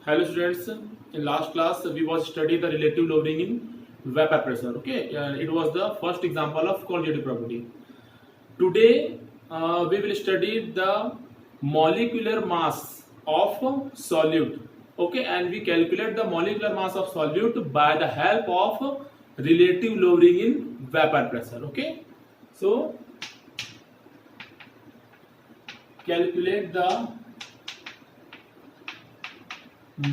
Hello students, in last class we was study the relative loading in vapor pressure. Okay, it was the first example of colligative property. Today we will study the molecular mass of solute. Okay, and we calculate the molecular mass of solute by the help of relative loading in vapor pressure. Okay, so calculate the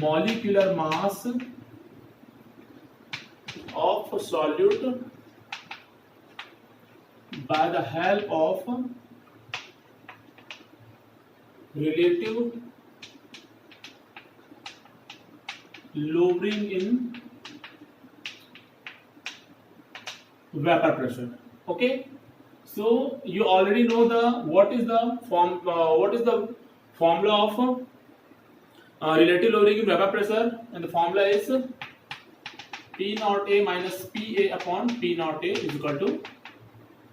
molecular mass of solute by the help of relative lowering in vapor pressure. Okay, so you already know what is the formula of relative lowering in vapor pressure, and the formula is P naught A minus PA upon P naught A is equal to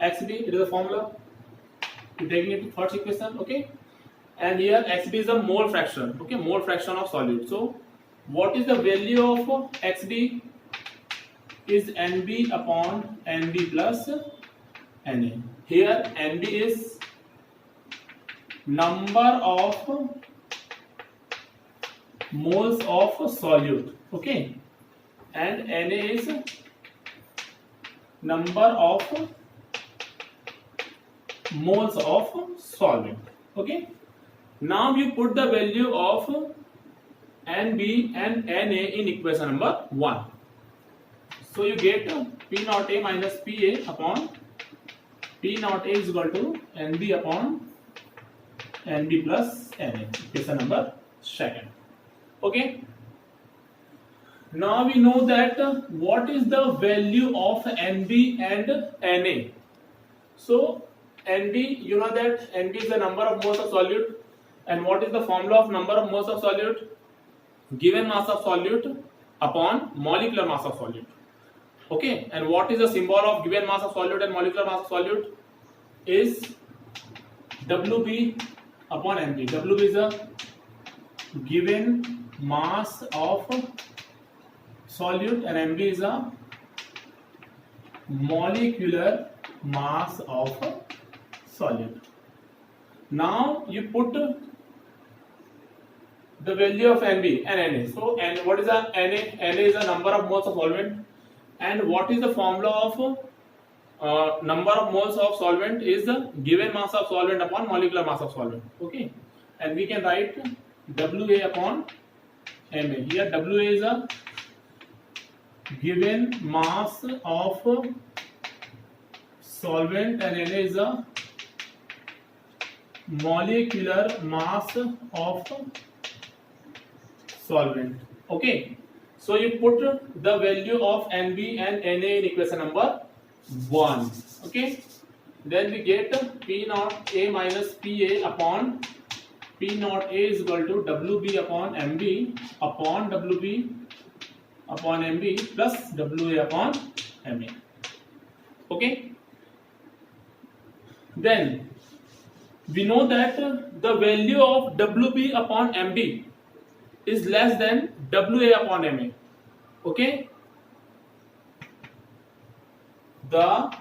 XB. It is the formula. You taking it to first equation, okay? And here XB is the mole fraction, okay? Mole fraction of solute. So what is the value of XB? Is NB upon NB plus NA. Here NB is number of moles of solute, okay, and Na is number of moles of solvent. Okay, now you put the value of Nb and Na in equation number 1. So you get P naught A minus Pa upon P naught A is equal to Nb upon Nb plus Na, equation number 2. Okay, now we know that what is the value of Nb and Na. So Nb, you know that Nb is the number of moles of solute, and what is the formula of number of moles of solute? Given mass of solute upon molecular mass of solute. Okay, and what is the symbol of given mass of solute and molecular mass of solute? Is Wb upon Nb. Wb is a given mass of solute and Mb is a molecular mass of solute. Now you put the value of Nb and Na. So, and what is the Na? Na is the number of moles of solvent, and what is the formula of number of moles of solvent is the given mass of solvent upon molecular mass of solvent. Okay, and we can write Wa upon Ma. Here Wa is a given mass of solvent and Na is a molecular mass of solvent. Okay, so you put the value of Nb and Na in equation number 1. Okay, then we get P naught A minus Pa upon P naught A is equal to Wb upon Mb upon Wb upon Mb plus Wa upon Ma. Okay, then we know that the value of Wb upon Mb is less than Wa upon Ma. Okay, the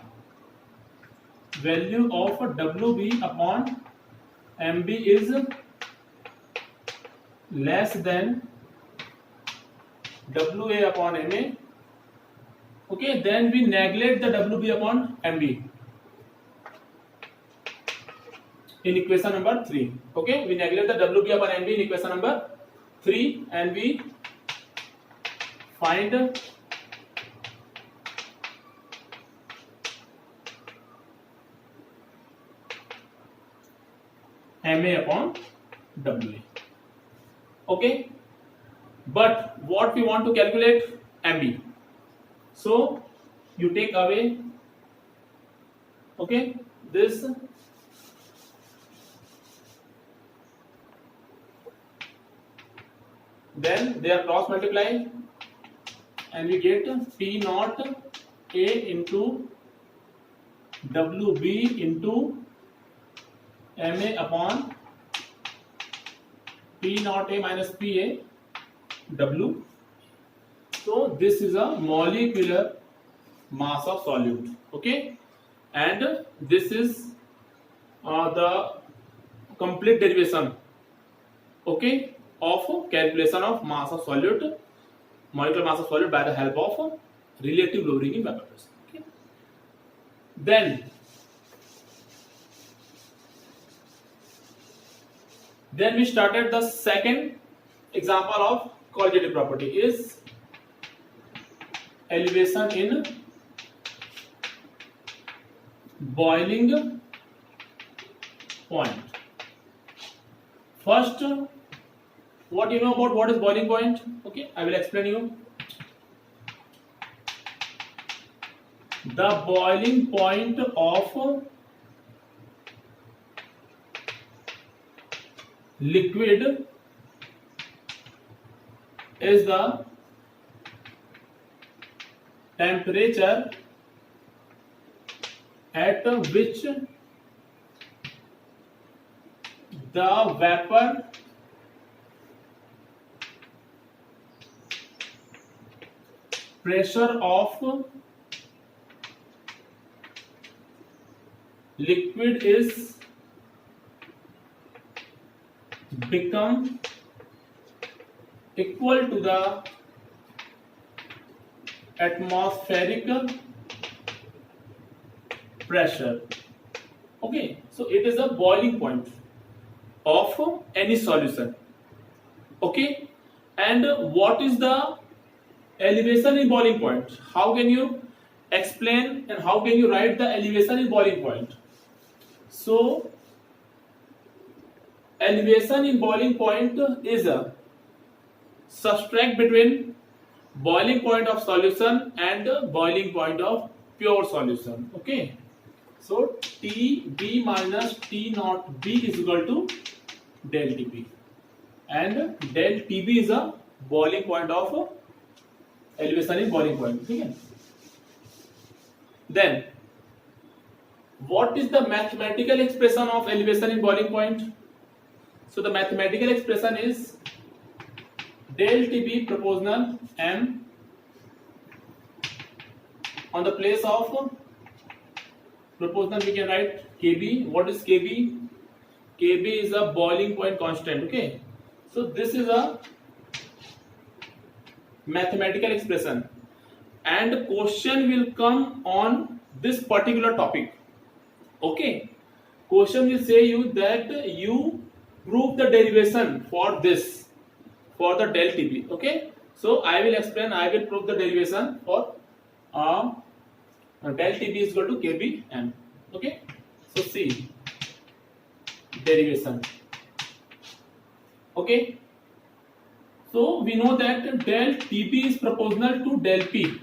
value of Wb upon Mb is less than Wa upon Ma. Okay, then we neglect the Wb upon Mb in equation number 3. Okay, we neglect the Wb upon Mb in equation number 3, and we find Ma upon Wa. Okay, but what we want to calculate? Mb. So you take away, okay, this, then they are cross multiply, and we get P naught A into Wb into Ma upon P naught A minus Pa W. So this is a molecular mass of solute. Okay, and this is the complete derivation. Okay, of calculation of mass of solute, molecular mass of solute by the help of relative lowering in vapor pressure. Okay. Then we started the second example of qualitative property is elevation in boiling point. First, what you know about what is boiling point? Okay, I will explain you. The boiling point of liquid is the temperature at which the vapor pressure of liquid is become equal to the atmospheric pressure. Okay, so it is a boiling point of any solution. Okay, and what is the elevation in boiling point? How can you explain and how can you write the elevation in boiling point? So elevation in boiling point is a subtract between boiling point of solution and boiling point of pure solution. Okay, so TB minus T naught B is equal to del TB, and del TB is a boiling point of elevation in boiling point. Okay. Then what is the mathematical expression of elevation in boiling point? So the mathematical expression is del TB proportional M. On the place of proportional we can write KB. What is KB? KB is a boiling point constant. Okay, so this is a mathematical expression, and question will come on this particular topic. Okay, question will say you that you prove the derivation for this, for the del TB. Okay, so I will explain, I will prove the derivation for del TB is equal to KB M. Okay, so see derivation. Okay, so we know that del TB is proportional to del P,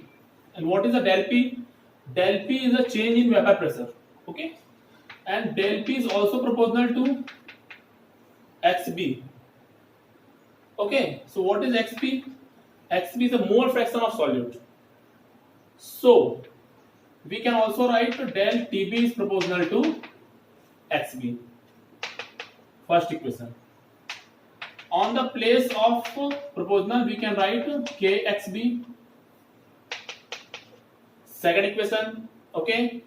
and what is the del P? Del P is a change in vapor pressure. Okay, and del P is also proportional to XB. Okay, so what is XB? XB is a mole fraction of solute. So we can also write del TB is proportional to XB. First equation. On the place of proportional we can write KXB. Second equation. Okay,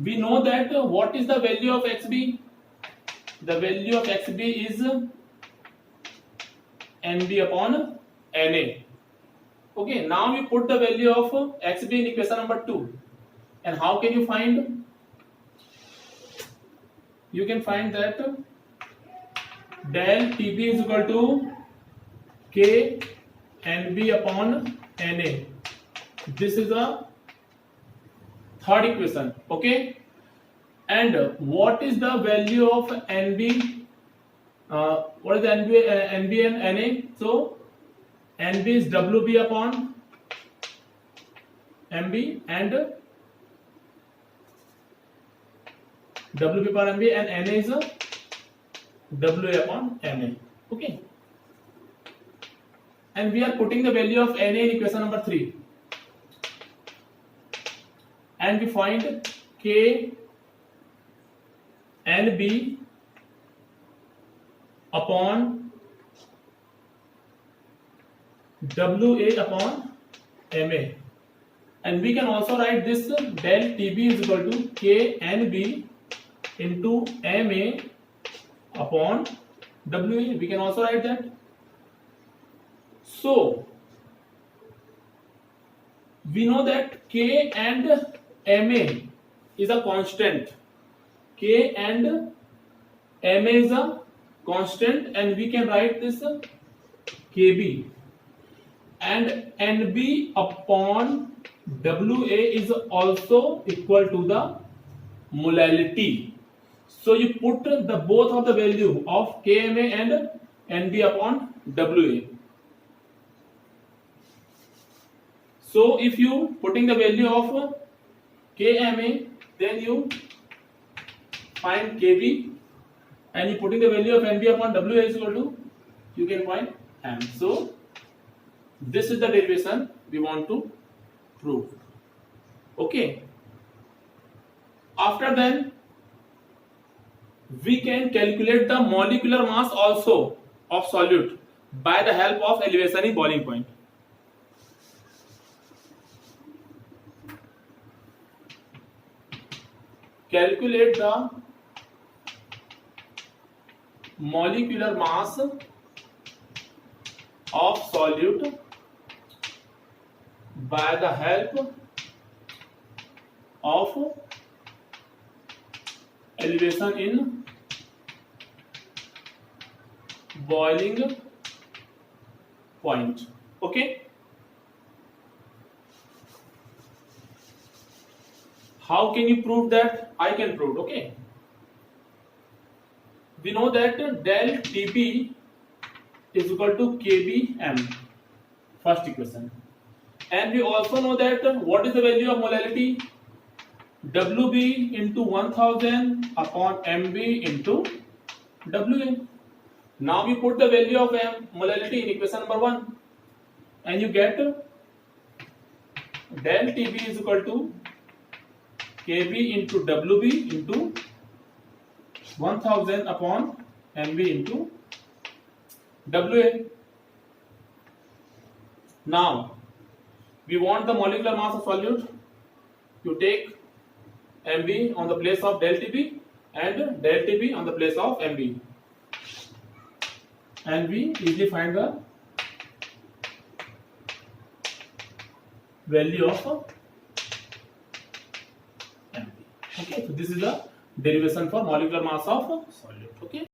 we know that what is the value of XB? The value of XB is NB upon NA. Okay, now we put the value of XB in equation number 2. And how can you find? You can find that del TB is equal to K NB upon NA. This is the third equation. Okay, and what is the value of NB? What is the NB and NA? So NB is WB upon MB, and WB upon MB, and NA is a WA upon MA. Okay, and we are putting the value of NA in equation number 3, and we find K NB upon WA upon MA, and we can also write this del TB is equal to KNB into MA upon WA. We can also write that. So we know that K and MA is a constant. K and MA is a constant, and we can write this KB, and NB upon WA is also equal to the molality. So you put the both of the value of KMA and NB upon WA. So if you putting the value of KMA, then you find KB, and you putting the value of NB upon WA is equal to, you can find M. So this is the derivation we want to prove. Okay. After then, we can calculate the molecular mass also of solute by the help of elevation in boiling point. Calculate the molecular mass of solute by the help of elevation in boiling point. Okay. How can you prove that? I can prove. Okay. We know that del TB is equal to KBM, first equation, and we also know that what is the value of molality? WB into 1000 upon MB into WA. Now we put the value of molality in equation number 1, and you get del TB is equal to KB into WB into 1000 upon MB into WA. Now we want the molecular mass of solute. You take MB on the place of del TB and del TB on the place of MB, and we easily find the value of MB. Okay, so this is the derivation for molecular mass of solute. Okay.